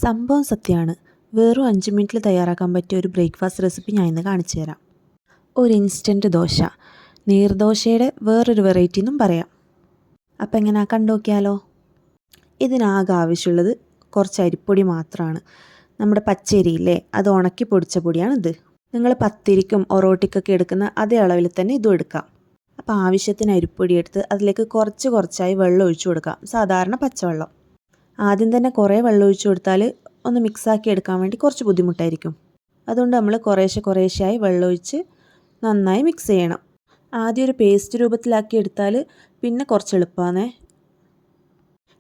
സംഭവം സത്യമാണ്. വെറും 5 മിനിറ്റിൽ തയ്യാറാക്കാൻ പറ്റിയ ഒരു ബ്രേക്ക്ഫാസ്റ്റ് റെസിപ്പി ഞാൻ ഇന്ന് കാണിച്ചു തരാം. ഒരു ഇൻസ്റ്റൻറ്റ് ദോശ, നീർദോശയുടെ വേറൊരു വെറൈറ്റി എന്നും പറയാം. അപ്പോൾ എങ്ങനെ കണ്ടു നോക്കിയാലോ? ഇതിനാകെ ആവശ്യമുള്ളത് കുറച്ച് അരിപ്പൊടി മാത്രമാണ്. നമ്മുടെ പച്ചരിയില്ലേ, അത് ഉണക്കി പൊടിച്ച പൊടിയാണിത്. നിങ്ങൾ പത്തിരിക്കും ഒറോട്ടിക്കൊക്കെ എടുക്കുന്ന അതേ അളവിൽ തന്നെ ഇതും എടുക്കാം. അപ്പോൾ ആവശ്യത്തിന് അരിപ്പൊടി എടുത്ത് അതിലേക്ക് കുറച്ചായി വെള്ളം ഒഴിച്ചു കൊടുക്കാം, സാധാരണ പച്ചവെള്ളം. ആദ്യം തന്നെ കുറേ വെള്ളം ഒഴിച്ചു കൊടുത്താൽ ഒന്ന് മിക്സാക്കി എടുക്കാൻ വേണ്ടി കുറച്ച് ബുദ്ധിമുട്ടായിരിക്കും. അതുകൊണ്ട് നമ്മൾ കുറേശ്ശെയായി വെള്ളമൊഴിച്ച് നന്നായി മിക്സ് ചെയ്യണം. ആദ്യം ഒരു പേസ്റ്റ് രൂപത്തിലാക്കി എടുത്താൽ പിന്നെ കുറച്ച് എളുപ്പമാണ്.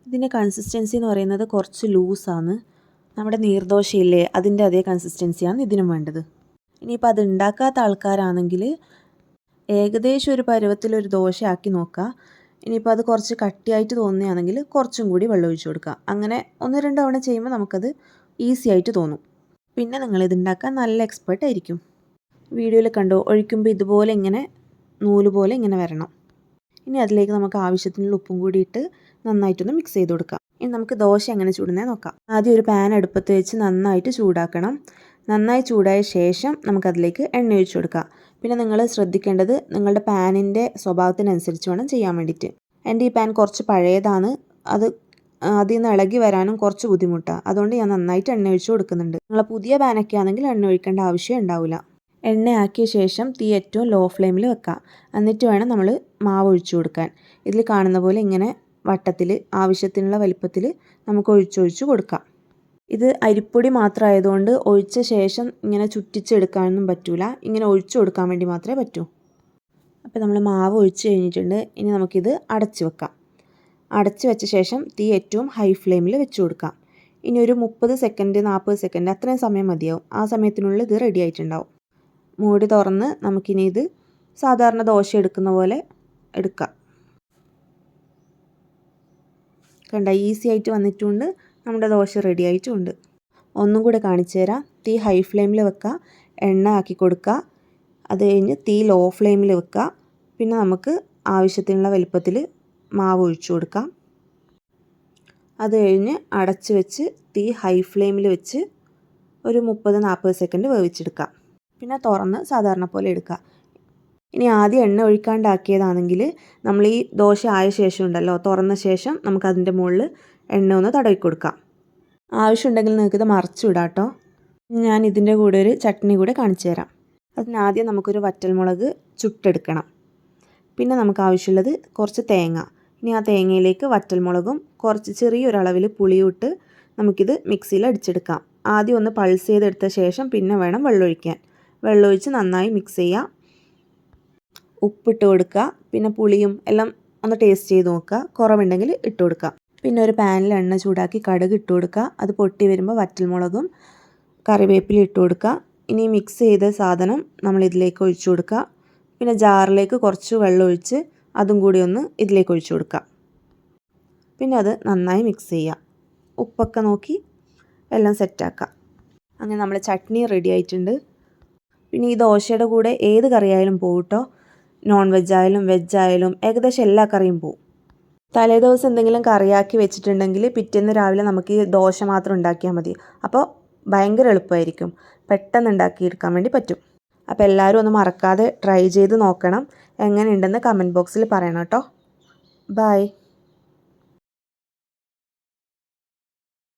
ഇതിൻ്റെ കൺസിസ്റ്റൻസി എന്ന് പറയുന്നത് കുറച്ച് ലൂസാണ്. നമ്മുടെ നീർദോശയില്ലേ, അതിൻ്റെ അതേ കൺസിസ്റ്റൻസിയാണ് ഇതിനും വേണ്ടത്. ഇനിയിപ്പോൾ അത് ഉണ്ടാക്കാത്ത ആൾക്കാരാണെങ്കിൽ ഏകദേശം ഒരു പരുവത്തിലൊരു ദോശ ആക്കി നോക്കുക. ഇനിയിപ്പോൾ അത് കുറച്ച് കട്ടിയായിട്ട് തോന്നുകയാണെങ്കിൽ കുറച്ചും കൂടി വെള്ളം ഒഴിച്ച് കൊടുക്കുക. അങ്ങനെ 1-2 തവണ ചെയ്യുമ്പോൾ നമുക്കത് ഈസി ആയിട്ട് തോന്നും. പിന്നെ നിങ്ങളിത് ഉണ്ടാക്കാൻ നല്ല എക്സ്പേർട്ട് ആയിരിക്കും. വീഡിയോയിൽ കണ്ടോ, ഒഴിക്കുമ്പോൾ ഇതുപോലെ ഇങ്ങനെ നൂല് പോലെ ഇങ്ങനെ വരണം. ഇനി അതിലേക്ക് നമുക്ക് ആവശ്യത്തിനുള്ള ഉപ്പും കൂടി ഇട്ട് നന്നായിട്ടൊന്ന് മിക്സ് ചെയ്ത് കൊടുക്കാം. ഇനി നമുക്ക് ദോശ എങ്ങനെ ചൂടുന്നത് നോക്കാം. ആദ്യം ഒരു പാൻ അടുപ്പത്ത് വെച്ച് നന്നായിട്ട് ചൂടാക്കണം. നന്നായി ചൂടായ ശേഷം നമുക്കതിലേക്ക് എണ്ണ ഒഴിച്ച് കൊടുക്കാം. പിന്നെ നിങ്ങൾ ശ്രദ്ധിക്കേണ്ടത് നിങ്ങളുടെ പാനിൻ്റെ സ്വഭാവത്തിനനുസരിച്ച് വേണം ചെയ്യാൻ വേണ്ടിയിട്ട്. എൻ്റെ ഈ പാൻ കുറച്ച് പഴയതാണ്, അതിൽ നിന്ന് ഇളകി വരാനും കുറച്ച് ബുദ്ധിമുട്ടാണ്. അതുകൊണ്ട് ഞാൻ നന്നായിട്ട് എണ്ണ ഒഴിച്ച് കൊടുക്കുന്നുണ്ട്. നിങ്ങളെ പുതിയ പാനൊക്കെ ആണെങ്കിൽ എണ്ണ ഒഴിക്കേണ്ട ആവശ്യം ഉണ്ടാവില്ല. എണ്ണ ആക്കിയ ശേഷം തീ ഏറ്റവും ലോ ഫ്ലെയിമിൽ വെക്കാം. എന്നിട്ട് വേണം നമ്മൾ മാവ് ഒഴിച്ചു കൊടുക്കാൻ. ഇതിൽ കാണുന്ന പോലെ ഇങ്ങനെ വട്ടത്തിൽ ആവശ്യത്തിനുള്ള വലിപ്പത്തിൽ നമുക്ക് ഒഴിച്ചൊഴിച്ച് കൊടുക്കാം. ഇത് അരിപ്പൊടി മാത്രമായതുകൊണ്ട് ഒഴിച്ച ശേഷം ഇങ്ങനെ ചുറ്റിച്ചെടുക്കാനൊന്നും പറ്റില്ല. ഇങ്ങനെ ഒഴിച്ചു കൊടുക്കാൻ വേണ്ടി മാത്രമേ പറ്റൂ. അപ്പോൾ നമ്മൾ മാവ് ഒഴിച്ച് കഴിഞ്ഞിട്ടുണ്ട്. ഇനി നമുക്കിത് അടച്ച് വെക്കാം. അടച്ച് വെച്ച ശേഷം തീ ഏറ്റവും ഹൈ ഫ്ലെയിമിൽ വെച്ച് കൊടുക്കാം. ഇനി ഒരു 30 സെക്കൻഡ് 40 സെക്കൻഡ് അത്രയും സമയം മതിയാവും. ആ സമയത്തിനുള്ളിൽ ഇത് റെഡി ആയിട്ടുണ്ടാവും. മൂടി തുറന്ന് നമുക്കിനി ഇത് സാധാരണ ദോശ എടുക്കുന്ന പോലെ എടുക്കാം. കണ്ട, ഈസി ആയിട്ട് വന്നിട്ടുണ്ട്. നമ്മുടെ ദോശ റെഡി ആയിട്ടുമുണ്ട്. ഒന്നും കൂടെ കാണിച്ചു തരാം. തീ ഹൈ ഫ്ലെയിമിൽ വെക്കുക, എണ്ണ ആക്കി കൊടുക്കുക. അത് കഴിഞ്ഞ് തീ ലോ ഫ്ലെയിമിൽ വെക്കുക. പിന്നെ നമുക്ക് ആവശ്യത്തിനുള്ള വലുപ്പത്തിൽ മാവ് ഒഴിച്ചു കൊടുക്കാം. അത് കഴിഞ്ഞ് അടച്ച് വെച്ച് തീ ഹൈ ഫ്ലെയിമിൽ വെച്ച് ഒരു 30-40 സെക്കൻഡ് വേവിച്ചെടുക്കാം. പിന്നെ തുറന്ന് സാധാരണ പോലെ എടുക്കുക. ഇനി ആദ്യം എണ്ണ ഒഴിക്കാണ്ടാക്കിയതാണെങ്കിൽ നമ്മൾ ഈ ദോശ ആയ ശേഷം ഉണ്ടല്ലോ, തുറന്ന ശേഷം നമുക്കതിൻ്റെ മുകളിൽ എണ്ണ ഒന്ന് തടവി കൊടുക്കാം. ആവശ്യമുണ്ടെങ്കിൽ നിങ്ങൾക്കിത് മറിച്ചു വിടാം കേട്ടോ. ഞാൻ ഇതിൻ്റെ കൂടെ ഒരു ചട്നി കൂടെ കാണിച്ചു തരാം. അതിനാദ്യം നമുക്കൊരു വറ്റൽമുളക് ചുട്ടെടുക്കണം. പിന്നെ നമുക്ക് ആവശ്യമുള്ളത് കുറച്ച് തേങ്ങ. ഇനി ആ തേങ്ങയിലേക്ക് വറ്റൽമുളകും കുറച്ച് ചെറിയൊരളവിൽ പുളിയും ഇട്ട് നമുക്കിത് മിക്സിയിൽ അടിച്ചെടുക്കാം. ആദ്യം ഒന്ന് പൾസ് ചെയ്തെടുത്ത ശേഷം പിന്നെ വേണം വെള്ളമൊഴിക്കാൻ. വെള്ളമൊഴിച്ച് നന്നായി മിക്സ് ചെയ്യുക. ഉപ്പിട്ട് കൊടുക്കുക. പിന്നെ പുളിയും എല്ലാം ഒന്ന് ടേസ്റ്റ് ചെയ്ത് നോക്കുക. കുറവുണ്ടെങ്കിൽ ഇട്ട് കൊടുക്കുക. പിന്നെ ഒരു പാനിൽ എണ്ണ ചൂടാക്കി കടുക് ഇട്ട് കൊടുക്കുക. അത് പൊട്ടി വരുമ്പോൾ വറ്റൽമുളകും കറിവേപ്പില ഇട്ട് കൊടുക്കുക. ഇനി മിക്സ് ചെയ്ത സാധനം നമ്മൾ ഇതിലേക്ക് ഒഴിച്ചു കൊടുക്കുക. പിന്നെ ജാറിലേക്ക് കുറച്ച് വെള്ളം ഒഴിച്ച് അതും കൂടി ഒന്ന് ഇതിലേക്ക് ഒഴിച്ചു കൊടുക്കുക. പിന്നെ അത് നന്നായി മിക്സ് ചെയ്യുക. ഉപ്പൊക്കെ നോക്കി എല്ലാം സെറ്റാക്കുക. അങ്ങനെ നമ്മുടെ ചട്നി റെഡി ആയിട്ടുണ്ട്. പിന്നെ ഈ ദോശയുടെ കൂടെ ഏത് കറിയായാലും പോകും കേട്ടോ. നോൺ വെജായാലും വെജായാലും ഏകദേശം എല്ലാ കറിയും പോകും. തലേദിവസം എന്തെങ്കിലും കറിയാക്കി വെച്ചിട്ടുണ്ടെങ്കിൽ പിറ്റേന്ന് രാവിലെ നമുക്ക് ഈ ദോശ മാത്രം ഉണ്ടാക്കിയാൽ മതി. അപ്പോൾ ഭയങ്കര എളുപ്പമായിരിക്കും. പെട്ടെന്ന് ഉണ്ടാക്കിയെടുക്കാൻ വേണ്ടി പറ്റും. അപ്പോൾ എല്ലാവരും ഒന്ന് മറക്കാതെ ട്രൈ ചെയ്ത് നോക്കണം. എങ്ങനെയുണ്ടെന്ന് കമൻറ്റ് ബോക്സിൽ പറയണം കേട്ടോ. ബൈ.